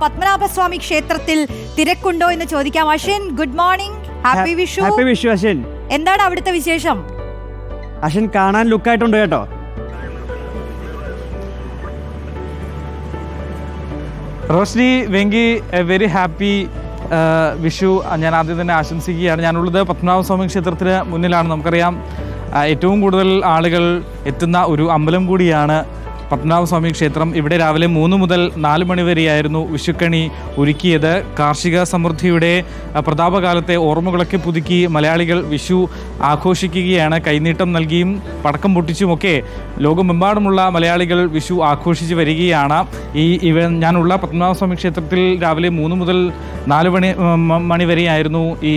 പത്മനാഭസ്വാമി ക്ഷേത്രത്തിൽ തിരക്കുണ്ടോ എന്ന് ചോദിക്കാം. Ashwin, good morning. Happy Vishu. Happy Vishu Ashwin. എന്താണ് അവിടുത്തെ വിശേഷം? അശ്വിൻ കാണാൻ ലുക്കായിട്ടുണ്ട് കേട്ടോ. റോഷ്നി, വെങ്കി, വെരി ഹാപ്പി വിഷു ഞാൻ ആദ്യം തന്നെ ആശംസിക്കുകയാണ്. ഞാനുള്ളത് പത്മനാഭസ്വാമി ക്ഷേത്രത്തിന് മുന്നിലാണ്. നമുക്കറിയാം ഏറ്റവും കൂടുതൽ ആളുകൾ എത്തുന്ന ഒരു അമ്പലം കൂടിയാണ് പത്മനാഭസ്വാമി ക്ഷേത്രം. ഇവിടെ രാവിലെ 3 മുതൽ 4 മണി വരെയായിരുന്നു വിഷുക്കണി ഒരുക്കിയത്. കാർഷിക സമൃദ്ധിയുടെ പ്രതാപകാലത്തെ ഓർമ്മകളൊക്കെ പുതുക്കി മലയാളികൾ വിഷു ആഘോഷിക്കുകയാണ്. കൈനീട്ടം നൽകിയും പടക്കം പൊട്ടിച്ചുമൊക്കെ ലോകമെമ്പാടുമുള്ള മലയാളികൾ വിഷു ആഘോഷിച്ച് വരികയാണ്. ഞാനുള്ള പത്മനാഭസ്വാമി ക്ഷേത്രത്തിൽ രാവിലെ 3 മുതൽ 4 മണി വരെയായിരുന്നു ഈ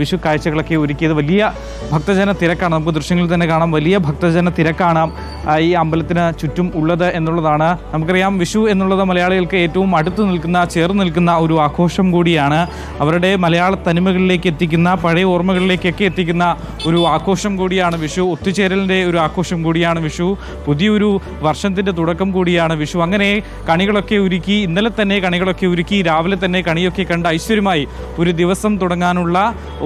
വിഷു കാഴ്ചകളൊക്കെ ഒരുക്കിയത്. വലിയ ഭക്തജന തിരക്കാണ്, നമുക്ക് ദൃശ്യങ്ങളിൽ തന്നെ കാണാം. വലിയ ഭക്തജന തിരക്കാണ് ഈ അമ്പലത്തിന് ചുറ്റും ഉള്ളത് എന്നുള്ളതാണ്. നമുക്കറിയാം വിഷു എന്നുള്ളത് മലയാളികൾക്ക് ഏറ്റവും അടുത്ത് നിൽക്കുന്ന, ചേർന്ന് നിൽക്കുന്ന ഒരു ആഘോഷം കൂടിയാണ്. അവരുടെ മലയാള തനിമകളിലേക്ക് എത്തിക്കുന്ന, പഴയ ഓർമ്മകളിലേക്കൊക്കെ എത്തിക്കുന്ന ഒരു ആഘോഷം കൂടിയാണ് വിഷു. ഒത്തുചേരലിൻ്റെ ഒരു ആഘോഷം കൂടിയാണ് വിഷു. പുതിയൊരു വർഷത്തിൻ്റെ തുടക്കം കൂടിയാണ് വിഷു. അങ്ങനെ കണികളൊക്കെ ഒരുക്കി, ഇന്നലെ തന്നെ കണികളൊക്കെ ഒരുക്കി, രാവിലെ തന്നെ കണിയൊക്കെ കണ്ട് ഐശ്വര്യമായി ഒരു ദിവസം തുടങ്ങാനുള്ള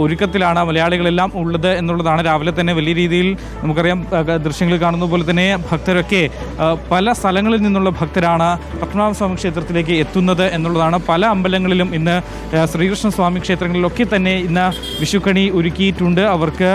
ഒരുക്കത്തിലാണ് മലയാളികളെല്ലാം ഉള്ളത് എന്നുള്ളതാണ്. രാവിലെ തന്നെ വലിയ രീതിയിൽ നമുക്കറിയാം, ദൃശ്യങ്ങൾ കാണുന്ന പോലെ തന്നെ ഭക്തരൊക്കെ പല സ്ഥലങ്ങളിൽ നിന്നുള്ള ഭക്തരാണ് പത്മനാഭസ്വാമി ക്ഷേത്രത്തിലേക്ക് എത്തുന്നത് എന്നുള്ളതാണ്. പല അമ്പലങ്ങളിലും ഇന്ന് ശ്രീകൃഷ്ണസ്വാമി ക്ഷേത്രങ്ങളിലൊക്കെ തന്നെ ഇന്ന് വിഷുക്കണി ഒരുക്കിയിട്ടുണ്ട്. അവർക്ക്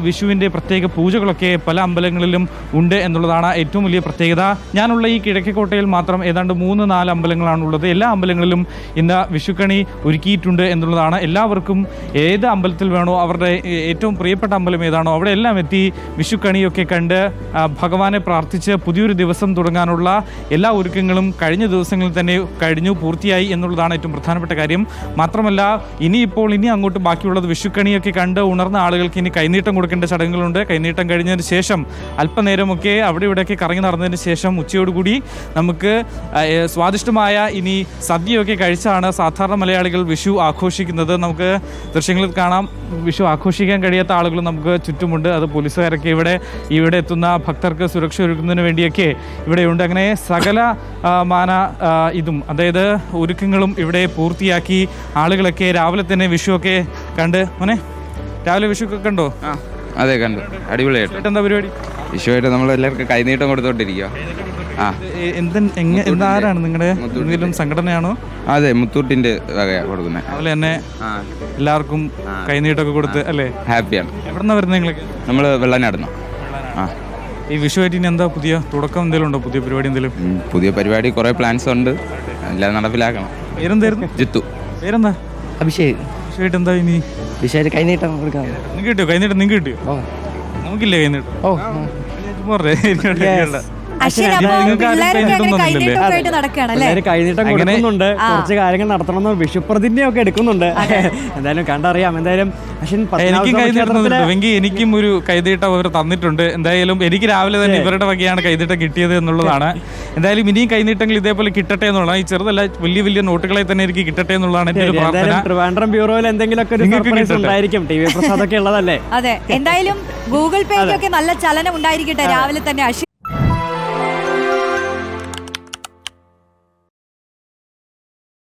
വിഷുവിൻ്റെ പ്രത്യേക പൂജകളൊക്കെ പല അമ്പലങ്ങളിലും ഉണ്ട് എന്നുള്ളതാണ് ഏറ്റവും വലിയ പ്രത്യേകത. ഞാനുള്ള ഈ കിഴക്കേക്കോട്ടയിൽ മാത്രം ഏതാണ്ട് 3-4 അമ്പലങ്ങളാണുള്ളത്. എല്ലാ അമ്പലങ്ങളിലും ഇന്ന് വിഷുക്കണി ഒരുക്കിയിട്ടുണ്ട് എന്നുള്ളതാണ്. എല്ലാവർക്കും ഏത് അമ്പലത്തിൽ വേണോ, അവരുടെ ഏറ്റവും പ്രിയപ്പെട്ട അമ്പലം ഏതാണോ അവിടെ എല്ലാം എത്തി വിഷുക്കണിയൊക്കെ കണ്ട് ഭഗവാനെ പ്രാർത്ഥിച്ച് പുതിയൊരു ദിവസം തുടങ്ങാനുള്ള എല്ലാ ഒരുക്കങ്ങളും കഴിഞ്ഞ ദിവസങ്ങളിൽ തന്നെ പൂർത്തിയായി എന്നുള്ളതാണ് ഏറ്റവും പ്രധാനപ്പെട്ട കാര്യം. മാത്രമല്ല ഇനി അങ്ങോട്ട് ബാക്കിയുള്ളത് വിഷുക്കണിയൊക്കെ കണ്ട് ഉണർന്ന ആളുകൾക്ക് ഇനി കൈനീട്ടം കൊടുക്കേണ്ട ചടങ്ങുകളുണ്ട്. കൈനീട്ടം കഴിഞ്ഞതിന് ശേഷം അല്പനേരമൊക്കെ അവിടെ ഇവിടെയൊക്കെ കറങ്ങി നടന്നതിന് ശേഷം ഉച്ചയോടുകൂടി നമുക്ക് സ്വാദിഷ്ടമായ ഇനി സദ്യയൊക്കെ കഴിച്ചാണ് സാധാരണ മലയാളികൾ വിഷു ആഘോഷിക്കുന്നത്. നമുക്ക് ദൃശ്യങ്ങളിൽ കാണാം, വിഷു ആഘോഷിക്കാൻ കഴിയാത്ത ആളുകൾ നമുക്ക് ചുറ്റുമുണ്ട്. അത് പോലീസുകാരൊക്കെ ഇവിടെ എത്തുന്ന ഭക്തർക്ക് സുരക്ഷ ഒരുക്കുന്നതിന് വേണ്ടിയൊക്കെ ഇവിടെയുണ്ട്. അങ്ങനെ സകല ഇതും, അതായത് ഒരുക്കങ്ങളും ഇവിടെ പൂർത്തിയാക്കി ആളുകളൊക്കെ രാവിലെ തന്നെ വിഷുവൊക്കെ കണ്ട്. മോനെ, രാവിലെ വിഷുവൊക്കെ കണ്ടോ? അതെ, കണ്ടു. അടിപൊളിയായിട്ട്. എന്താ പരിപാടി? വിഷുവായിട്ട് നമ്മൾ എല്ലാവർക്കും കൈനീട്ടം കൊടുത്തോണ്ടിരിക്കുക. ആരാണ് നിങ്ങളുടെ എന്തെങ്കിലും സംഘടനയാണോ? അതെ, മുത്തൂട്ടിന്റെ വകയാ കൊടുക്കുന്നത്. അതുപോലെ തന്നെ എല്ലാവർക്കും കൈനീട്ടമൊക്കെ കൊടുത്ത് അല്ലേ? ഹാപ്പിയാണ്. എവിടെന്നാ വരുന്നത് നിങ്ങളൊക്കെ? നമ്മൾ വെള്ളനാടുന്നു. ഈ വിഷുവായിട്ട് ഇനി എന്താ പുതിയ തുടക്കം എന്തെങ്കിലും ഉണ്ടോ? പുതിയ പരിപാടി എന്തെങ്കിലും? പുതിയ പരിപാടി കുറെ പ്ലാൻസ് ഉണ്ട്, എല്ലാം നടപ്പിലാക്കണം. പേരെന്തായിരുന്നു? ജിത്തു. പേരെന്താ? അഭിഷേക്. വിഷുവായിട്ട് എന്താ ഇനി? വിഷയം കൈനീട്ടം കൊടുക്കാം. നിങ്ങൾക്ക് കിട്ടിയോ കൈനീട്ടം? നിങ്ങൾക്ക് കിട്ടിയോ? നമുക്കില്ലേ കൈനീട്ടം? കൈനീട്ടം കൊടുക്കുന്നുണ്ട്, കുറച്ച് കാര്യങ്ങൾ നടത്തണമെന്ന് വിഷുപ്രതിജ്ഞയൊക്കെ എടുക്കുന്നുണ്ട്. എന്തായാലും കണ്ടറിയാം. എന്തായാലും എനിക്കും കൈനീട്ടം, എനിക്കും ഒരു കൈനീട്ടം അവർ തന്നിട്ടുണ്ട്. എന്തായാലും എനിക്ക് രാവിലെ തന്നെ ഇവരുടെ വകയാണ് കൈനീട്ടം കിട്ടിയത് എന്നുള്ളതാണ്. എന്തായാലും ഇനിയും കൈനീട്ടങ്ങൾ ഇതേപോലെ കിട്ടട്ടെ എന്നുള്ളതാണ്. ഈ ചെറുതല്ല, വലിയ വലിയ നോട്ടുകളെ തന്നെ എനിക്ക് കിട്ടട്ടെ എന്നുള്ളതാണ് എന്റെ ഒരു പ്രാർത്ഥന. ട്രിവാൻഡ്രം ബ്യൂറോയിൽ എന്തെങ്കിലുമൊക്കെ ഉണ്ടായിരിക്കും. ടി വി പ്രസാദൊക്കെ ഉള്ളതല്ലേ? അതെ, എന്തായാലും ഗൂഗിൾ പേയിലൊക്കെ നല്ല ചലനം ഉണ്ടായിരിക്കട്ടെ രാവിലെ തന്നെ.